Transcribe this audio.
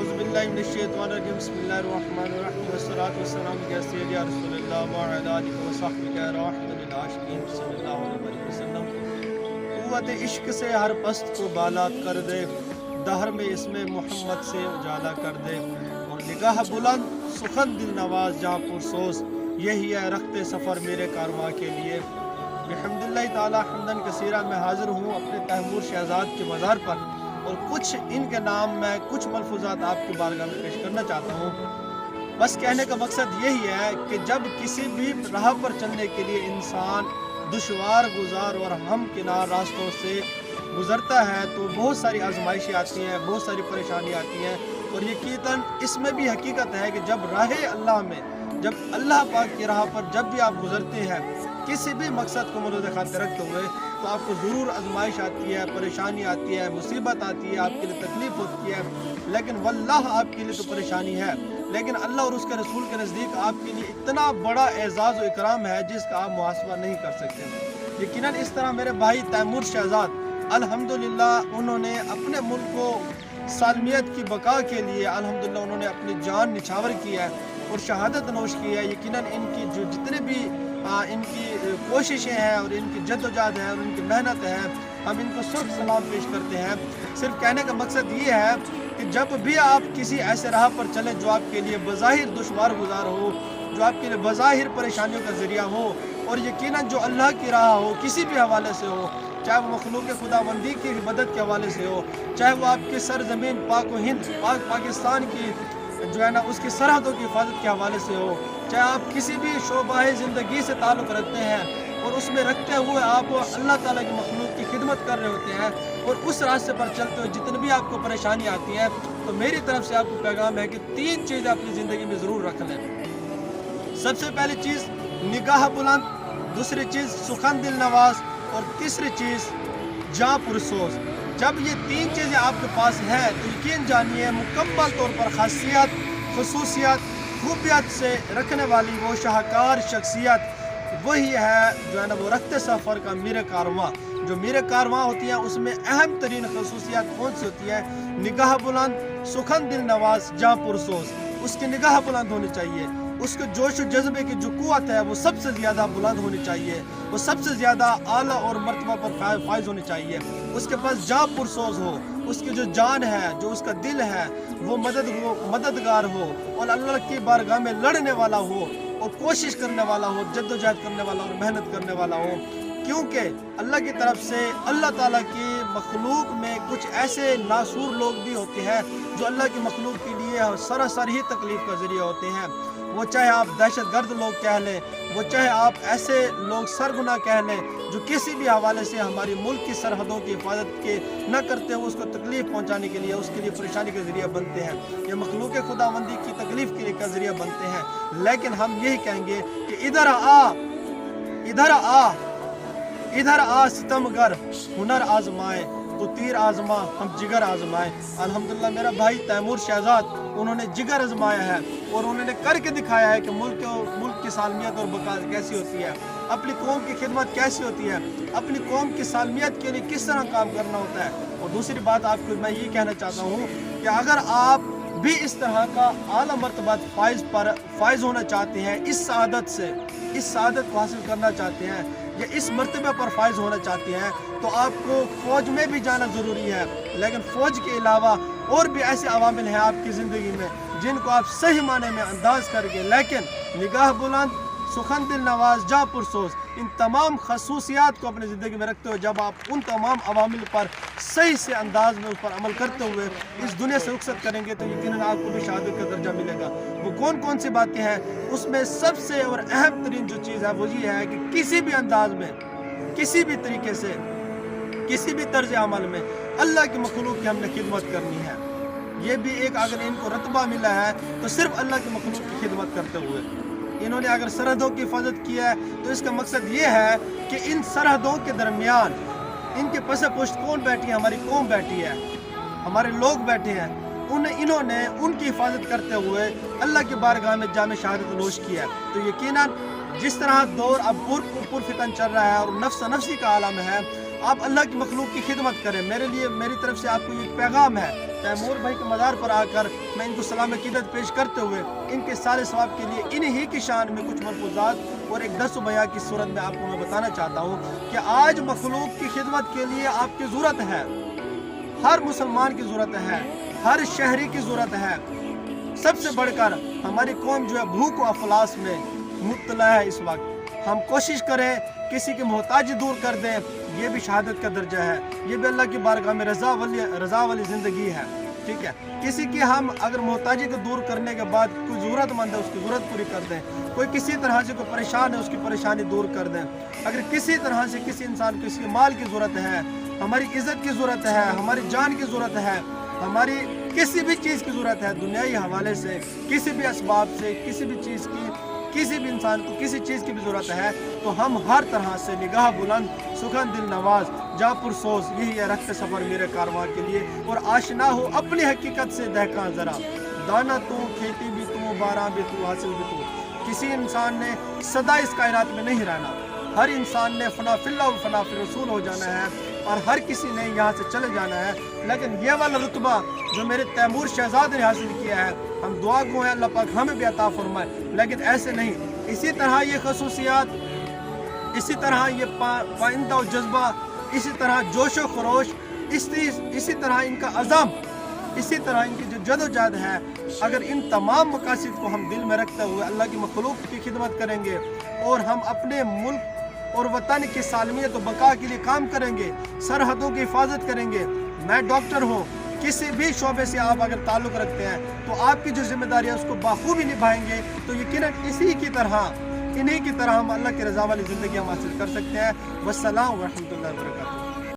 औज़ुबिल्लाहिमिनश्शैतानिर्रजीम बिस्मिल्लाहिर्रहमानिर्रहीम वस्सलातु वस्सलामु अला सय्यिदी रसूलिल्लाह व अला आलिहि व सहबिहि रहमतुल आशिकीन सल्लल्लाहु अलैहि वसल्लम। क़ुव्वत इश्क से हर पस्त को बाला कर दे, दहर में इसमें मोहम्मद से उजाला कर दे, और निगाह बुलंद सुखन दिल नवाज जहाँ पुरसोस, यही है रखते सफ़र मेरे कारवां के लिए। बिहम्दिल्लाहि ताला हम्दन कसीरा मैं हाज़िर हूँ अपने तैमूर शहजाद के मज़ार पर, और कुछ इनके नाम में कुछ मलफूज़ात आपकी बारगाह में पेश करना चाहता हूँ। बस कहने का मकसद यही है कि जब किसी भी राह पर चलने के लिए इंसान दुश्वार गुजार और हम किनार रास्तों से गुज़रता है तो बहुत सारी आजमाइशें आती हैं, बहुत सारी परेशानी आती हैं, और यकीनन इसमें भी हकीकत है कि जब राह अल्लाह में, जब अल्लाह पाक की राह पर जब भी आप गुज़रते हैं किसी भी मकसद को मद्दे खातिर रखते हुए, तो आपको ज़रूर आजमाइश आती है, परेशानी आती है, मुसीबत आती है, आपके लिए तकलीफ़ होती है, लेकिन वल्लाह आपके लिए तो परेशानी है, लेकिन अल्लाह और उसके रसूल के नज़दीक आपके लिए इतना बड़ा एजाज़ और इकराम है जिसका आप मुहासबा नहीं कर सकते। यकीनन इस तरह मेरे भाई तैमूर शहजाद अल्हम्दुलिल्लाह उन्होंने अपने मुल्क को सालमियत की बका के लिए अल्हम्दुलिल्लाह उन्होंने अपनी जान निछावर की है और शहादत नोश की है। यकीनन इनकी जो जितने भी इनकी कोशिशें हैं और इनकी जद्दोजहद है और इनकी मेहनत है, हम इनको सुर्ख सलाम पेश करते हैं। सिर्फ कहने का मकसद ये है कि जब भी आप किसी ऐसे राह पर चलें जो आपके लिए बज़ाहिर दुश्वार गुजार हो, जो आपके लिए बज़ाहिर परेशानियों का ज़रिया हो, और यकीनन जो अल्लाह की राह हो किसी भी हवाले से हो, चाहे वो मखलूक खुदाबंदी की मदद के हवाले से हो, चाहे वो आपकी सरजमीन पाक व हिंद पाकिस्तान की जो है ना उसकी सरहदों की हिफाजत के हवाले से हो, चाहे आप किसी भी शोबाए ज़िंदगी से ताल्लुक़ रखते हैं और उसमें रखते हुए आप अल्लाह ताला की मखलूक की खिदमत कर रहे होते हैं, और उस रास्ते पर चलते हुए जितनी भी आपको परेशानी आती है, तो मेरी तरफ से आपको पैगाम है कि 3 चीज़ें अपनी ज़िंदगी में ज़रूर रख लें। सबसे पहली चीज़ निगाह बुलंद, दूसरी चीज़ सुखन दिल नवाज, और तीसरी चीज़ जाँ पुरसोस। जब ये 3 चीज़ें आपके पास हैं तो यकीन जानिए मुकम्मल तौर पर खासियत, खसूसियत, खूबियत से रखने वाली वो शाहकार शख्सियत वही है जो है ना वो रखते सफ़र का मीर कारवां। जो मीर कारवां होती है उसमें अहम तरीन खसूसियत कौन सी होती है? निगाह बुलंद, सुखन दिल नवाज, जाँ पुरसोस। उसकी निगाह बुलंद होनी चाहिए, उसके जोश और जज्बे की जो कुव्वत है वो सबसे ज़्यादा बुलंद होनी चाहिए, वो सबसे ज़्यादा आला और मर्तबा पर फाइज होनी चाहिए। उसके पास जाँ पुरसोस हो, उसकी जो जान है, जो उसका दिल है वो मददगार हो, और अल्लाह की बारगाह में लड़ने वाला हो, और कोशिश करने वाला हो, जद्दोजहद करने वाला और मेहनत करने वाला हो। क्योंकि अल्लाह की तरफ से अल्लाह ताला की मखलूक में कुछ ऐसे नासूर लोग भी होते हैं जो अल्लाह की मखलूक के लिए सरासर ही तकलीफ़ का ज़रिया होते हैं। वो चाहे आप दहशतगर्द लोग कह लें, वो चाहे आप ऐसे लोग सरगुना कह लें जो किसी भी हवाले से हमारी मुल्क की सरहदों की हिफाजत के न करते हुए उसको तकलीफ़ पहुँचाने के लिए, उसके लिए परेशानी का ज़रिया बनते हैं, या मखलूक खुदाबंदी की तकलीफ़ के लिए का ज़रिया बनते हैं। लेकिन हम यही कहेंगे कि इधर आ, इधर आ, इधर आ सितमगर, हुनर आजमाए तो तीर आजमा, हम जिगर आजमाए। अल्हम्दुलिल्लाह मेरा भाई तैमूर शहजाद उन्होंने जिगर आजमाया है और उन्होंने करके दिखाया है कि मुल्क की सालमियत और बका कैसी होती है, अपनी कौम की खिदमत कैसी होती है, अपनी कौम की सालमियत के लिए किस तरह काम करना होता है। और दूसरी बात आपको मैं ये कहना चाहता हूँ कि अगर आप भी इस तरह का आला मर्तबा फाइज होना चाहते हैं, इस सआदत से, इस सआदत को हासिल करना चाहते हैं, या इस मर्तबे पर फाइज होना चाहते हैं, तो आपको फ़ौज में भी जाना ज़रूरी है। लेकिन फ़ौज के अलावा और भी ऐसे अवामिल हैं आपकी ज़िंदगी में जिनको आप सही माने में अंदाज़ करके, लेकिन निगाह बुलंद, सुखन दिल नवाज, जाँ पुरसोस, इन तमाम खसूसियात को अपनी ज़िंदगी में रखते हुए जब आप उन तमाम अवामिल पर सही से अंदाज में उस पर अमल करते हुए इस दुनिया से रुखसत करेंगे तो यकीनन आपको भी शहादत का दर्जा मिलेगा। वो कौन कौन सी बातें हैं? उसमें सबसे और अहम तरीन जो चीज़ है वो ये है कि किसी भी अंदाज में, किसी भी तरीके से, किसी भी तर्ज अमल में अल्लाह की मखलूक की हमने खिदमत करनी है। ये भी एक अगर इनको रतबा मिला है तो सिर्फ अल्लाह की मखलूक की खिदमत करते हुए। इन्होंने अगर सरहदों की हिफाजत की है तो इसका मकसद ये है कि इन सरहदों के दरमियान इनके पसे पुश्त कौन बैठी है? हमारी कौम बैठी है, हमारे लोग बैठे हैं। इन्होंने उनकी हिफाजत करते हुए अल्लाह की बारगाह में जामे शहादत नोश किया। तो यकीनन जिस तरह दौर अब पुरफितन चल रहा है और नफ्स नफ्सी का आलम है, आप अल्लाह की मखलूक की खिदमत करें। मेरी तरफ से आपको ये पैगाम है। तैमूर भाई के मज़ार पर आकर मैं इनको सलाम अकीदत पेश करते हुए इनके सारे सवाब के लिए इन्हीं की शान में कुछ मलफूज़ात और एक दस बयां की सूरत में आपको मैं बताना चाहता हूँ कि आज मखलूक की खिदमत के लिए आपकी ज़रूरत है, हर मुसलमान की ज़रूरत है, हर शहरी की ज़रूरत है। सबसे बढ़कर हमारी कौम जो है भूख व अफलास में मुब्तला है इस वक्त। हम कोशिश करें किसी की मोहताजी दूर कर दें, ये भी शहादत का दर्जा है, ये भी अल्लाह की बारगाह में रज़ा वाली ज़िंदगी है। ठीक है, किसी की हम अगर मोहताजी को दूर करने के बाद कोई ज़रूरतमंद है उसकी ज़रूरत पूरी कर दें, कोई किसी तरह से कोई परेशान है उसकी परेशानी दूर कर दें। अगर किसी तरह से किसी इंसान को किसी माल की ज़रूरत है, हमारी इज़्ज़त की ज़रूरत है, हमारी जान की ज़रूरत है, हमारी किसी भी चीज़ की ज़रूरत है, दुनियाई हवाले से किसी भी असबाब से किसी भी चीज़ की, किसी भी इंसान को किसी चीज़ की भी ज़रूरत है, तो हम हर तरह से निगाह बुलंद, सुखन दिल नवाज, जापुर सोज, यही है रखते सफ़र मेरे कारवां के लिए। और आशना हो अपनी हकीकत से दहका ज़रा, दाना तू, खेती भी तू, बारह भी तू, हासिल भी तू। किसी इंसान ने सदा इस कायनात में नहीं रहना, हर इंसान ने फना फिल्ला व फना फिर रसूल हो जाना है और हर किसी ने यहाँ से चले जाना है। लेकिन ये वाला रुतबा जो मेरे तैमूर शहजाद ने हासिल किया है, हम दुआ गो हैं अल्लाह पाक हमें भी अता फरमाए। लेकिन ऐसे नहीं, इसी तरह ये खसूसियात, इसी तरह ये पाइंदा और जज्बा, इसी तरह जोश व खरोश, इसी तरह इनका अज़म, इसी तरह इनकी जो जदोजहद है, अगर इन तमाम मकासद को हम दिल में रखते हुए अल्लाह की मखलूक की खिदमत करेंगे और हम अपने मुल्क और वतन की सालमियत और बका के लिए काम करेंगे, सरहदों की हिफाजत करेंगे। मैं डॉक्टर हूँ, किसी भी शोबे से आप अगर ताल्लुक़ रखते हैं तो आपकी जो जिम्मेदारी है उसको बाखूबी निभाएंगे, तो यकीनन इन्हीं की तरह हम अल्लाह की रज़ा वाली ज़िंदगी हम हासिल कर सकते हैं। वस्सलाम व रहमतुल्लाहि व बरकातहू।